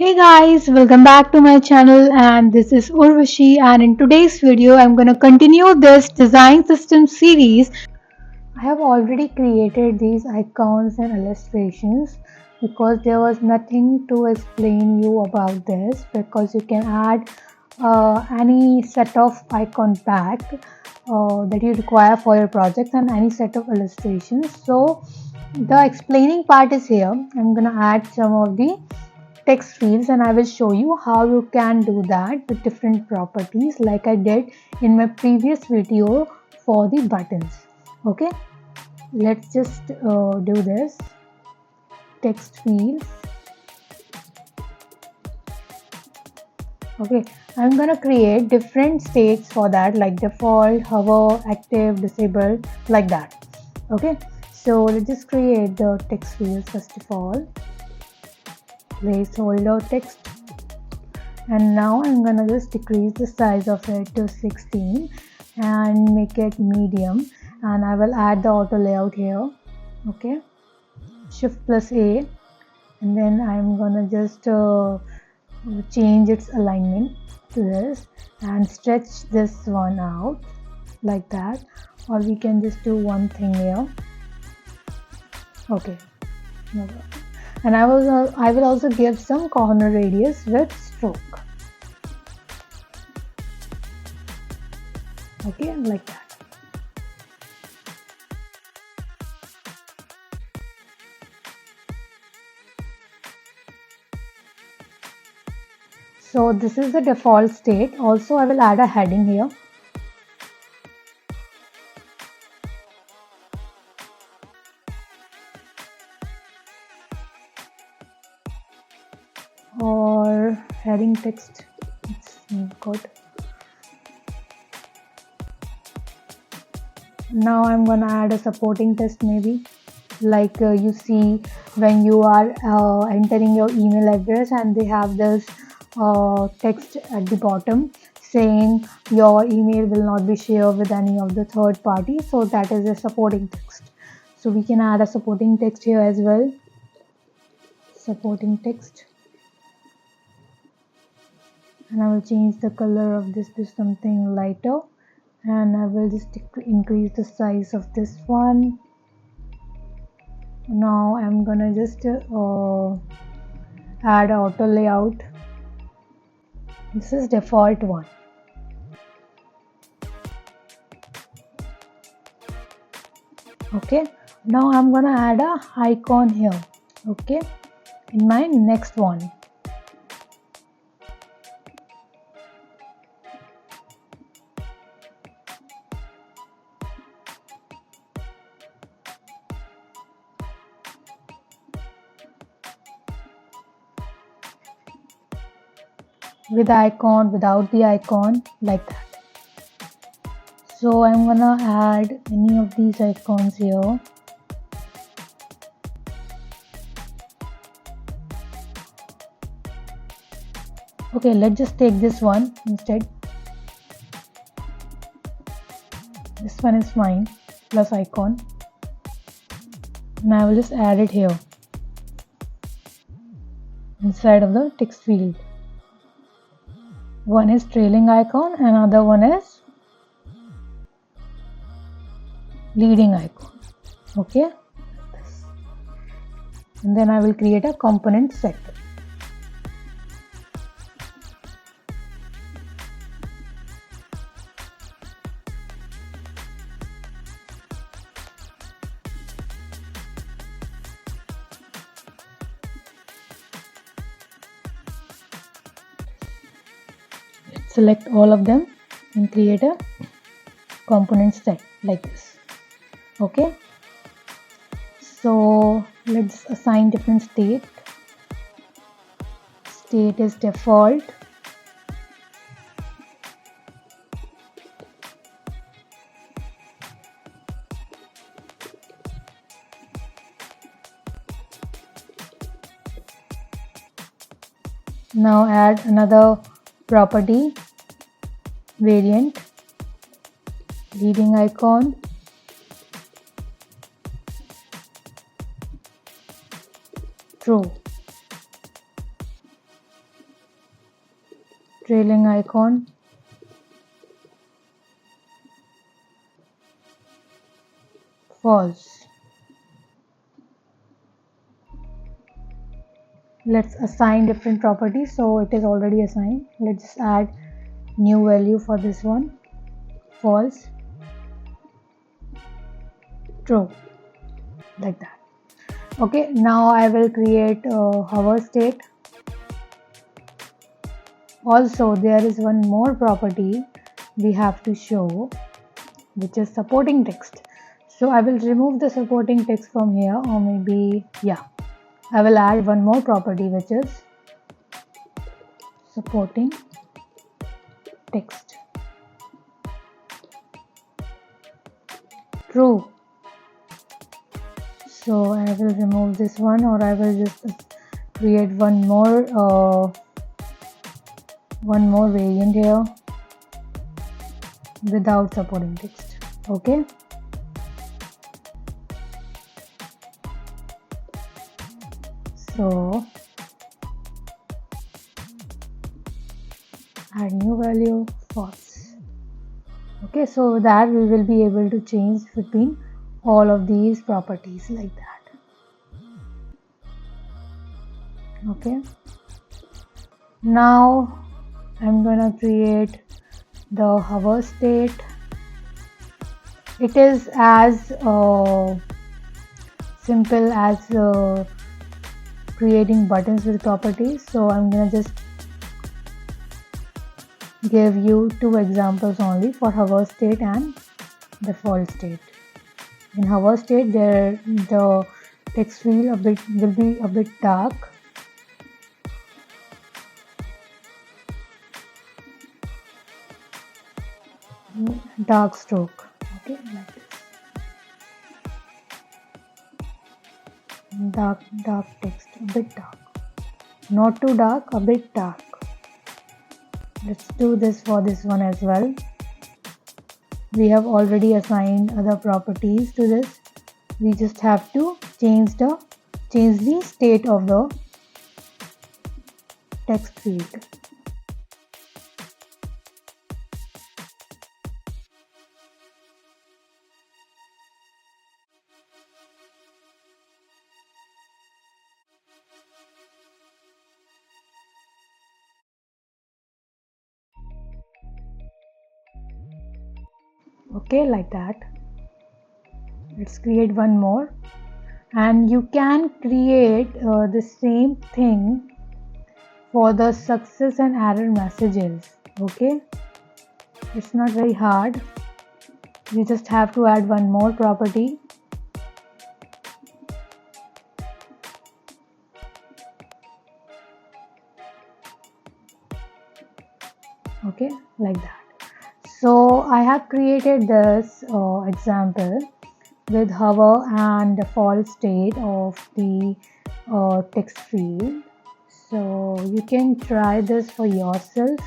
Hey guys, welcome back to my channel and this is Urvashi, and in today's video I'm going to continue this design system series. I have already created these icons and illustrations because there was nothing to explain you about this, because you can add any set of icon pack that you require for your projects and any set of illustrations. So the explaining part is here. I'm going to add some of the text fields and I will show you how you can do that with different properties like I did in my previous video for the buttons. Okay, let's just do this. Text fields. Okay, I'm gonna create different states for that, like default, hover, active, disabled, like that. Okay, so let's just create the text fields first of all. Placeholder text, and now I'm gonna just decrease the size of it to 16 and make it medium, and I will add the auto layout here. Okay, shift plus A, and then I'm gonna just change its alignment to this and stretch this one out like that, or we can just do one thing here. Okay, and I will also give some corner radius with stroke. Okay, like that. So this is the default state. Also I will add a heading here. Or heading text, it's good. Now I'm gonna add a supporting text, maybe like you see when you are entering your email address and they have this text at the bottom saying your email will not be shared with any of the third party, so that is a supporting text. So we can add a supporting text here as well. Supporting text, and I will change the color of this to something lighter, and I will just increase the size of this one. Now I'm gonna just add auto layout. This is default one. Okay, now I'm gonna add a icon here. Okay, in my next one. With icon, without the icon, like that. So I'm gonna add any of these icons here. Okay, let's just take this one instead. This one is fine, plus icon, and I will just add it here inside of the text field. One is trailing icon, another one is leading icon. Okay, and then I will create a component set. Select all of them and create a component set like this. Okay, so let's assign different state. State is default. Now add another property, variant, leading icon, true. trailing icon, false. Let's assign different properties. So it is already assigned. Let's just add new value for this one, false, true, like that. Okay, now I will create a hover state. Also, there is one more property we have to show, which is supporting text. So I will remove the supporting text from here, or maybe, yeah, I will add one more property, which is supporting text. True. So I will remove this one, or I will just create one more variant here without supporting text. Okay. So add new value, false. Okay, so that we will be able to change between all of these properties like that. Okay, now I'm gonna create the hover state. It is as simple as creating buttons with properties. So I'm gonna just give you two examples only for hover state and default state. In hover state, the text field will be a bit dark. Dark stroke. Okay, like this. Dark text, a bit dark. Not too dark, a bit dark. Let's do this for this one as well. We have already assigned other properties to this. We just have to change the state of the text field. Okay, like that. Let's create one more, and you can create the same thing for the success and error messages. Okay, it's not very hard. You just have to add one more property. Okay, like that. So I have created this example with hover and default state of the text field. So you can try this for yourself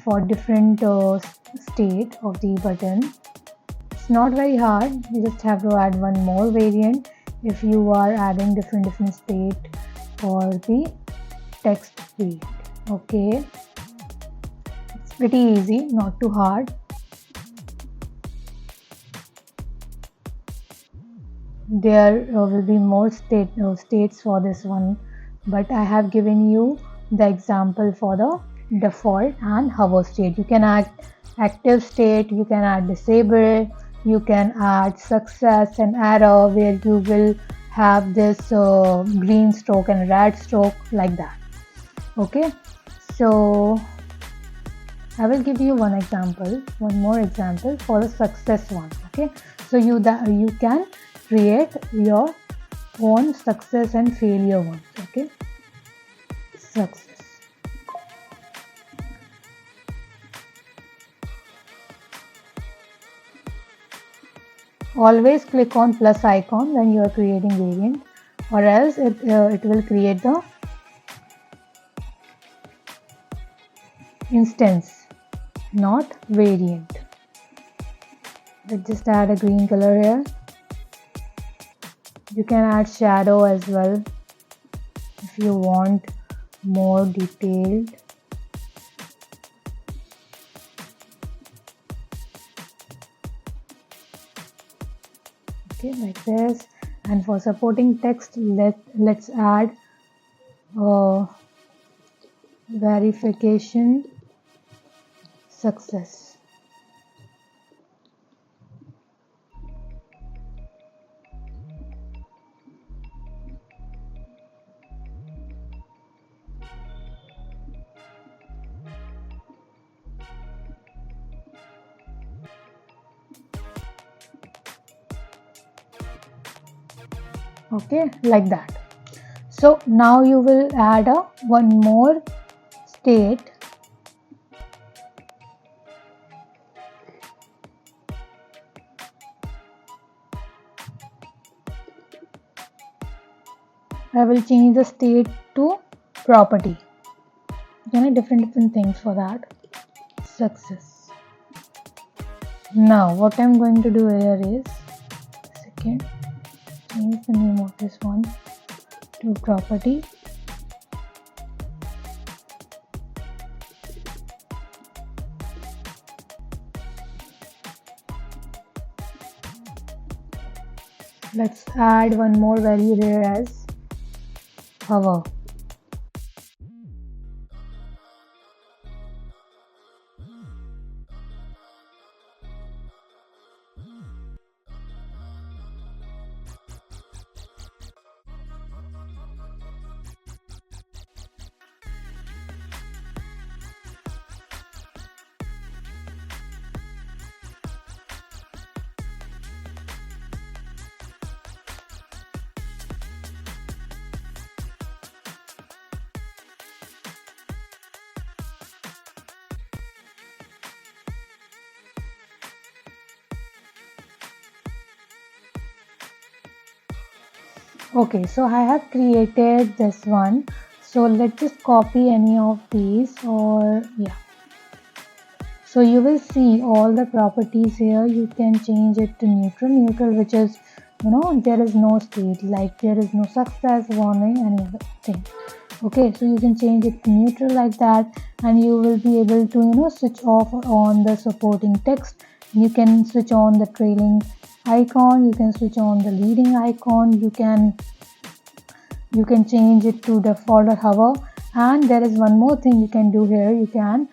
for different state of the button. It's not very hard. You just have to add one more variant if you are adding different state for the text field. Okay. Pretty easy, not too hard. There will be more states for this one, but I have given you the example for the default and hover state. You can add active state, you can add disable, you can add success and error, where you will have this green stroke and red stroke, like that. Okay, so I will give you one more example for the success one. Okay, so you can create your own success and failure ones. Okay, success. Always click on plus icon when you are creating variant, or else it will create the instance, not variant. Let's just add a green color here. You can add shadow as well if you want more detailed. Okay, like this. And for supporting text, let's add verification success. Okay, like that. So now you will add one more state. I will change the state to property. Different things for that. Success. Now what I'm going to do here is, second, change the name of this one to property. Let's add one more value here as hover. Okay, so I have created this one. So let's just copy any of these, or yeah. So you will see all the properties here. You can change it to neutral, which is, there is no state, like there is no success, warning, anything. Okay, so you can change it to neutral like that, and you will be able to, switch off or on the supporting text. You can switch on the trailing icon, you can switch on the leading icon, you can change it to default or hover. And there is one more thing you can do here. You can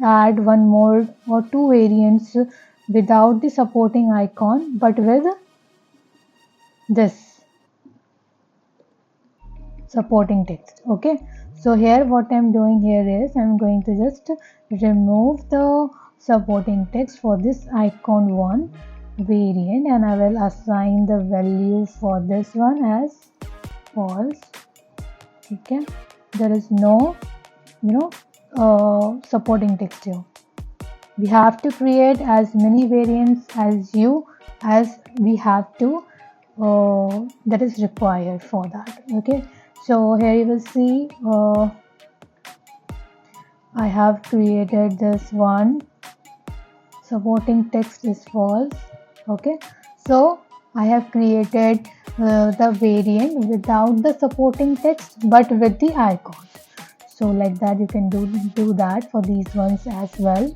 add one more or two variants without the supporting icon, but with this supporting text. Okay, so here what I'm doing here is I'm going to just remove the supporting text for this icon one variant, and I will assign the value for this one as false. Okay, there is no supporting text here. We have to create as many variants as we have to that is required for that. Okay, so here you will see I have created this one. Supporting text is false. Okay, so I have created the variant without the supporting text but with the icons. So like that you can do that for these ones as well.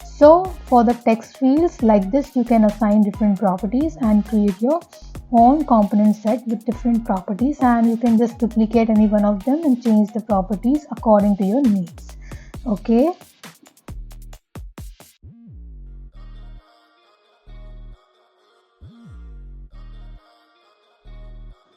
So for the text fields like this, you can assign different properties and create your own component set with different properties, and you can just duplicate any one of them and change the properties according to your needs. Okay.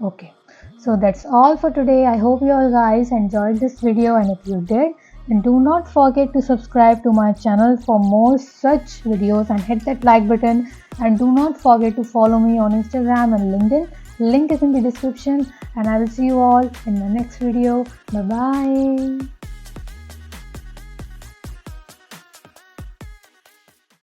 Okay, so that's all for today. I hope you all guys enjoyed this video, and if you did, then do not forget to subscribe to my channel for more such videos and hit that like button, and do not forget to follow me on Instagram and LinkedIn. Link is in the description, and I will see you all in the next video. Bye bye.